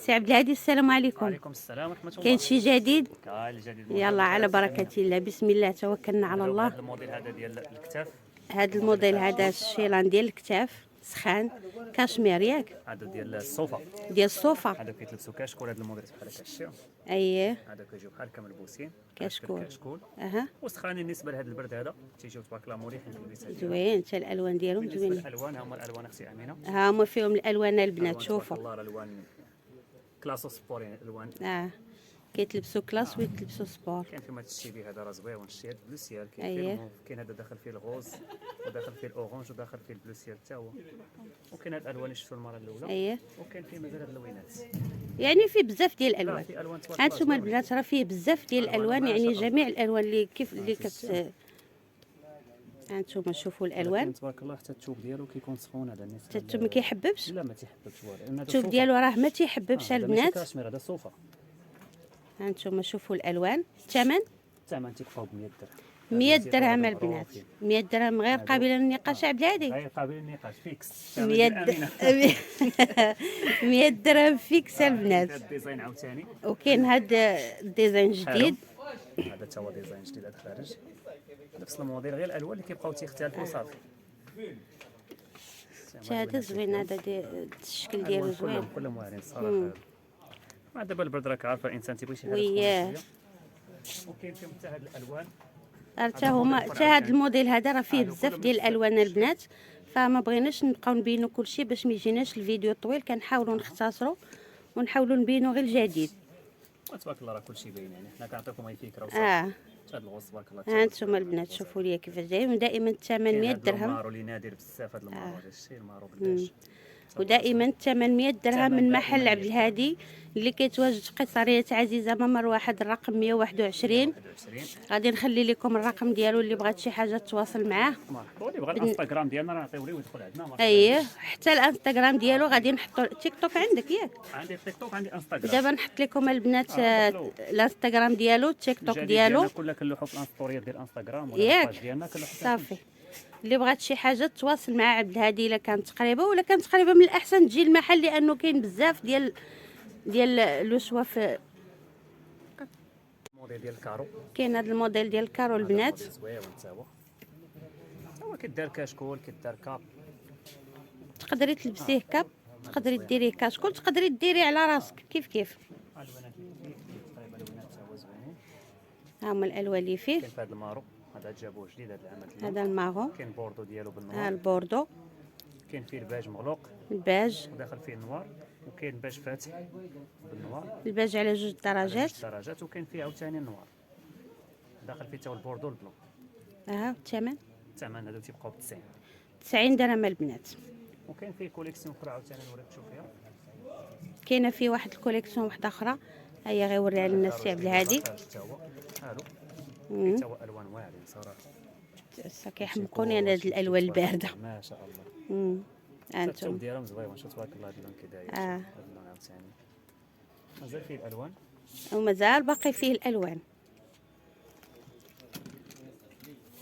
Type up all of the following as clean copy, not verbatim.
سي عبد الهادي السلام عليكم. وعليكم السلام ورحمة الله. كاين شي جديد؟ كاين الجديد. يلا على بركة الله، بسم الله توكلنا على الله. هذا الموديل هذا ديال الكتاف. هذا الموديل هذا الشيلان ديال الكتاف سخان كاشمير ياك؟ هذا ديال الصوفا. ديال الصوفا. هذا كيتلبسوا كشكول. هذا الموديل بحال هكا الشيء. اييه هذا كيجيو بحال هكا ملبوسين كشكول. اها. وسخانين بالنسبه لهذا البرد هذا تيجيو تبارك الله مريحين في اللبس. زوين حتى الالوان ديالهم زوينين. بالنسبه للالوان هما الالوان اختي امينه. ها هما فيهم الالوان البنات شوفوا. الله الالوان كلاسو سبورين الوان. كيتلبسوا كلاس ويتلبسوا سبور. كاين فيما تشتي هذا راه زوين الشيء بلوسيال. كاين أيه. كاين هذا داخل فيه الغوز وداخل فيه الاورانج وداخل فيه البلوسيال حتى هو. وكاين هاد الالوان اللي شفتوا المره الاولى. اييه. وكاين فيه مازال هاد اللوينات. يعني فيه بزاف ديال الالوان. ها هانتوما البنات راه فيه بزاف ديال الالوان، يعني جميع الالوان اللي كيف اللي هانتوما شوفوا الالوان. تبارك الله حتى الثوب ديالو كيكون سخون. هذا الناس حتى ما كيحببش. لا ما تيحببش والو. الثوب ديالو راه ما تيحببش البنات. هذا كاشمير هذا صوفا. هانتوما شوفوا الالوان. الثمن تيكفاو ب 100 درهم. 100 درهم البنات. 100 درهم غير قابله للنقاش عبد الهادي. غير قابل للنقاش فيكس. 100 درهم فيكس البنات. هذا الديزاين عاوتاني. وكاين هذا الديزاين جديد. هذا تا هو ديزاين جديد هذا خارج نفس الموديل غير الالوان اللي كيبقاو تيختلفوا صافي. هذا زوين. هذا الشكل ديالو زوين. كلهم واعرين الصراحه. مع دابا البرد راك عارفه الانسان تيبغي شي حاجه وياه. وكاين فيهم حتى هاد الالوان. حتى هذا الموديل هذا راه فيه بزاف ديال الالوان البنات، فما بغيناش نبقاو نبينوا كلشي باش ما يجيناش الفيديو طويل. كنحاولوا نختصروا ونحاولوا نبينوا غير الجديد. تبارك الله راه كلشي باين. يعني حنا كنعطيكم غير فكره وصافي. هذا الغوص تبارك الله. ها انتم البنات شوفوا لي كيفاش داير. ودائما الثمن 100 درهم. المارو اللي نادر بزاف. هذا المارو هذا الشيء المارو قداش. ودائما الثمن 100 درهم من محل عبد الهادي اللي كيتواجد في قصرية عزيزة ممر واحد الرقم 121. غادي نخلي لكم الرقم ديالو اللي بغات شي حاجه تواصل معاه. مرحبا. واللي بغى الانستغرام ديالنا راه نعطيو ليه ويدخل عندنا. اييه حتى الانستغرام ديالو غادي نحطوا. تيك توك عندك ياك؟ عندي تيك توك عندي انستغرام. دابا نحط لكم البنات الانستغرام ديالو التيك توك ديالو. كلها كنلوحوا في الستوريات ديال الانستغرام ولا ياك الباج ديالنا كنلوحوا صافي. اللي بغات شي حاجه تواصل مع عبد الهادي الا كانت قريبه ولا كانت قريبه من الاحسن تجي المحل، لانه كاين بزاف ديال لو شوا في الموديل ديال الكارو. كاين هذا الموديل ديال الكارو البنات. زوين هو كيدار كاشكول كيدار كاب. تقدري تلبسيه كاب، تقدري ديريه كاشكول، تقدري ديريه على راسك كيف الالوانات اللي فيه تقريبا الالوانات تا هو زوينين. ها هما الالوان اللي فيه. كاين هذا المارو هذا جابوه جديد هذا العام. هذا الماغو. كاين بوردو ديالو بالنوار. ها البوردو. كاين فيه الباج مغلوق. الباج وداخل فيه النوار. وكاين باج فاتح بالنوار. الباج على 2 درجات. وكاين فيه عاوتاني النوار. داخل فيه تا البوردو البلو. الثمن هذا تيبقاو ب 90 درهم البنات. وكاين فيه كوليكسيون اخرى عاوتاني نوريك تشوف فيها. كاينه فيه واحد الكوليكسيون واحده اخرى هيا غيوريها لنا السي عبد الهادي. هادو حتى هو الوان واعرين صراحه. كيحمقوني انا هاد الالوان البارده ما شاء الله. انتم الثوب ديالهم زوين. شوف تبارك الله هاد اللون كي داير. هاد اللون عاوتاني مازال فيه الالوان ومازال باقي فيه الالوان.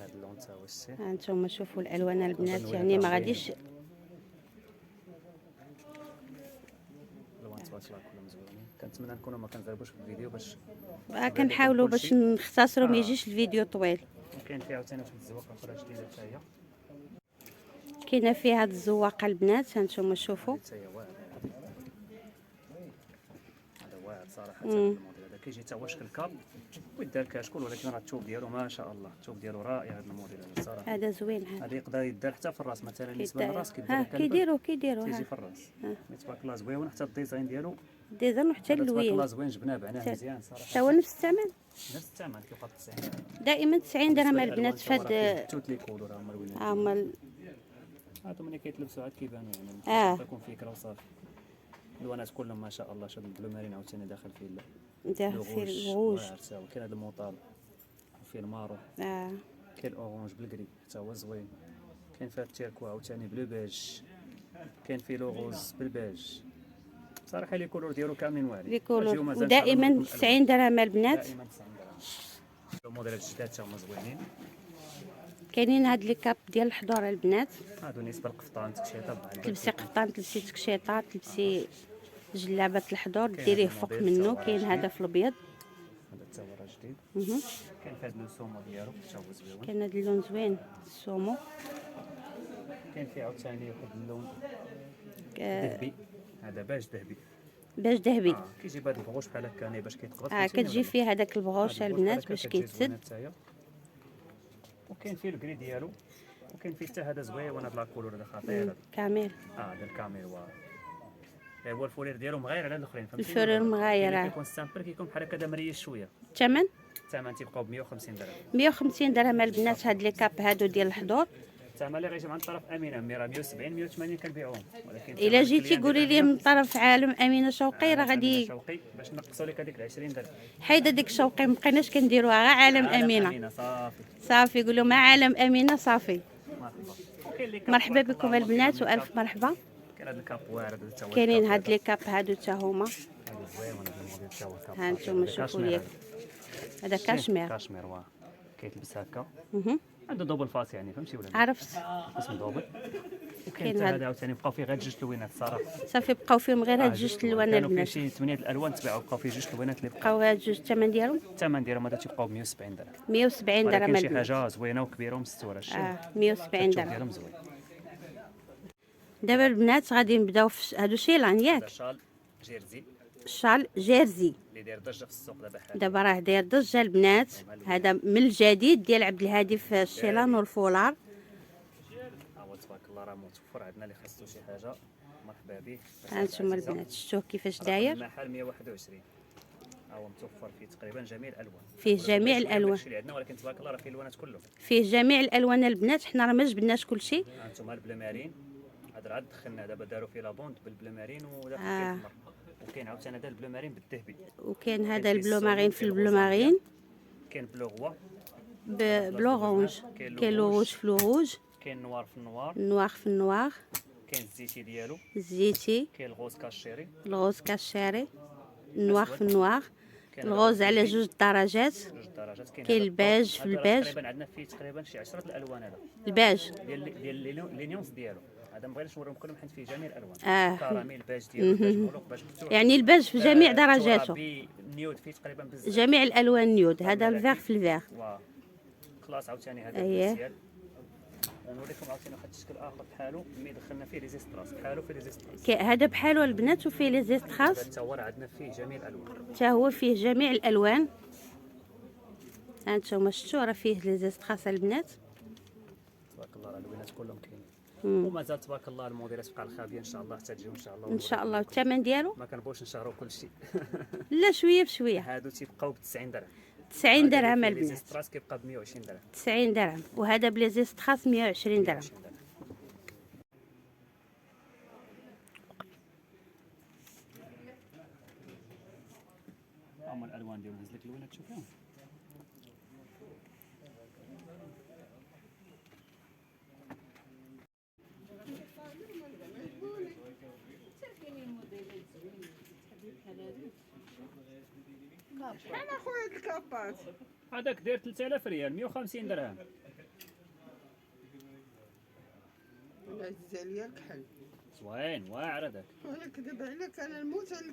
هاد اللون تا هو السي. انتم شوفوا الالوان البنات. يعني ما غاديش الوان تبارك الله كلهم زوينين. كنتمنى نكونوا ما كنزربوش في الفيديو باش كنحاولوا باش نختصروا ما يجيش الفيديو طويل. وكاين فيه عاوتاني واحد الزواقه اخرى جديده حتى هي. كاينه فيه هاد الزواقه البنات. هانتوما شوفوا هذا واعر صراحه. الموديل هذا كيجي حتى هو شكل كاب ويدار كاشكول، ولكن راه الثوب ديالو ما شاء الله. الثوب ديالو رائع. هذا الموديل هذا صراحه هذا زوين. هذا يقدر يدار حتى في الراس مثلا. بالنسبه للراس كيديروا تيجي في الراس. تبارك الله زوين. حتى الديزاين ديالو ديزاين وحتى تبارك اللوين الله زوين. جبناه بعناه مزيان صراحه. حتى هو نفس الثمن. نفس الثمن كيبقى 90 دائما 90 درهم البنات. فهاد توت لي كولور هما الوينات. هما هادو ملي كيتلبسوا عاد كيبانوا يعني تكون فكره وصافي. الوانات كلهم ما شاء الله. شوف البلو مارين عاوتاني داخل فيه الغوج. كاين هذا الموطال وفيه المارو. كاين الاورانج بالكري حتى هو زوين. كاين فيه التيركو عاوتاني بلو بيج. كاين فيه لوغوز بالبيج. صراحه لي كولور ديالو كاملين واعرين. ودائما 90 درهم البنات. دائما 90 درهم. الموديلات الجداد تا هما زوينين. كاينين هاد لي كاب ديال الحضور البنات. هادو بالنسبه للقفطان تكشيطه. تلبسي قفطان، تلبسي تكشيطه، تلبسي جلابه الحضور كاين ديريه هذا فوق الموديل منه، تا هو كاين هذا جديد. في الابيض. هذا حتى هو راه جديد. مهم. كاين في هذا لو سومو ديالو حتى هو زويون. كاين هذا اللون زوين السومو. كاين فيه عاوتاني واحد اللون آه، ذهبي، هذا باج ذهبي. باش ذهبي. كيجيب هاد البغوش بحال هكا باش كيتقبض. كتجي فيه هذاك البغوش البنات باش كيتسد. وكاين فيه الكري ديالو، وكاين فيه حتى هذا زويون هاد لاكولور هذا خطير هذا. كامل. هذا الكامل هو الفولير ديالو مغاير على الاخرين فهمتي. الفرير مغايره. كيكون سامبل كيكون بحال هكا مريش شويه. الثمن الثمن تيبقاو ب 150 درهم. 150 درهم البنات. هاد لي كاب هادو ديال الحضور الثمن اللي غيجي من طرف امينه راه 170 180 كنبيعوهم، ولكن الا جيتي قولي لي من طرف عالم امينه شوقي راه غادي شوقي باش نقصوا لك هذيك ال 20 درهم. حيد ديك شوقي مبقيناش كنديروها غير عالم امينه صافي صافي. قولوا مع عالم امينه صافي. مرحبا. وكاين اللي كاب مرحبا تبارك بكم الله، البنات والف مرحبا. كاين هذا الكاب واعر هذا تا هو. كاينين هاد لي كاب هادو حتى هما. هذا زوين هذا الموديل تا هو كاب. ها نتوما شوفوا لي هذا كاشمير. كاشمير كيتلبس هكا. مهم. عنده دوبل فاس يعني فهمتي ولا لا؟ عرفت. اسم دوبل. وكاين كاين حتى هاد. هذا عاوتاني بقاو فيه غير جوج لوينات الصراحه. صافي بقاو فيهم غير هاد جوج الالوان كانوا فيه البنات. شي 8 الالوان تباعوا بقاو فيه جوج لوينات اللي بقاو. بقاو هاد جوج الثمن ديالهم الثمن ديالهم هذا تيبقاو ب 170 درهم. 170 درهم ولكن شي البنات. حاجه زوينه وكبيره ومستوره شتي. 170 الشوف درهم. ديالهم زوين. دابا البنات غادي نبداو في هادو شيلان هذا ياك. شال جيرزي شال جيرزي اللي داير ضجه في السوق دابا حاليا. دابا راه داير ضجه البنات. هذا من الجديد ديال عبد الهادي في الشيلان والفولار. هو تبارك الله راه متوفر عندنا اللي خاصو شي حاجه مرحبا به. ها انتم البنات شفتوه كيفاش داير. المحل 121 هو متوفر فيه تقريبا جميع الالوان. فيه جميع الالوان. اللي عندنا ولكن تبارك الله راه فيه الوانات كلهم. فيه جميع الالوان البنات. حنا راه ما جبدناش كلشي. ها انتم البلا مارين هذا عاد دخلنا دابا داروا فيه لابوند بالبلا مارين ودابا فيه الحمر. وكاين عاوتاني هذا البلو مارين بالذهبي. وكاين هذا البلو مارين في البلو مارين كاين بلو غوا بلو غونج. كاين لو روج في لو روج. كاين نوار في النوار. نوار في النوار. كاين الزيتي ديالو. الزيتي. كاين الغوز كاشيري. الغوز كاشيري. نوار في النوار. الغوز على جوج درجات. جوج درجات. كاين الباج في الباج. تقريبا عندنا فيه تقريبا شي 10 الالوان. هذا الباج ديال لي نيونس ديالو. هذا ما بغيناش نوريهم كلهم حيت فيه جميع الالوان. كراميل باج ديالو باج مغلوق باج مفتوح. يعني الباج في جميع درجاته. نيود فيه تقريبا بزاف. جميع الالوان نيود. هذا الفيغ في الفيغ. خلاص عاوتاني هذا اييه. السيال. ونوريكم عاوتاني واحد الشكل اخر بحالو ملي دخلنا فيه ريزيستراس بحالو في ريزيستراس. هذا بحالو البنات وفيه لي زيست خاص. حتى هو عندنا فيه جميع الالوان. حتى هو فيه جميع الالوان. ها انتم شفتوا راه فيه لي زيست خاص البنات. تبارك الله الالوانات كلهم كاينين. ومازال تبارك الله الموديلات بقى الخابيه ان شاء الله حتى تجيو ان شاء الله. ان شاء الله. والثمن ديالو ما كنبغوش نشهروا كل شيء. لا شويه بشويه. هادو تيبقاو ب 90 درهم. 90 درهم البنات. ريزيستراس كيبقى ب 120 درهم. 90 درهم. وهذا بلي زيست خاص 120 درهم. هما الالوان ديالهم نزل لك الوانات تشوفهم. شحال اخويا هاد الكابات؟ هذاك داير 3000 ريال 150 درهم. ولا الزاليه الكحل زوين واعر هذاك. ولا كذب عليك انا نموت على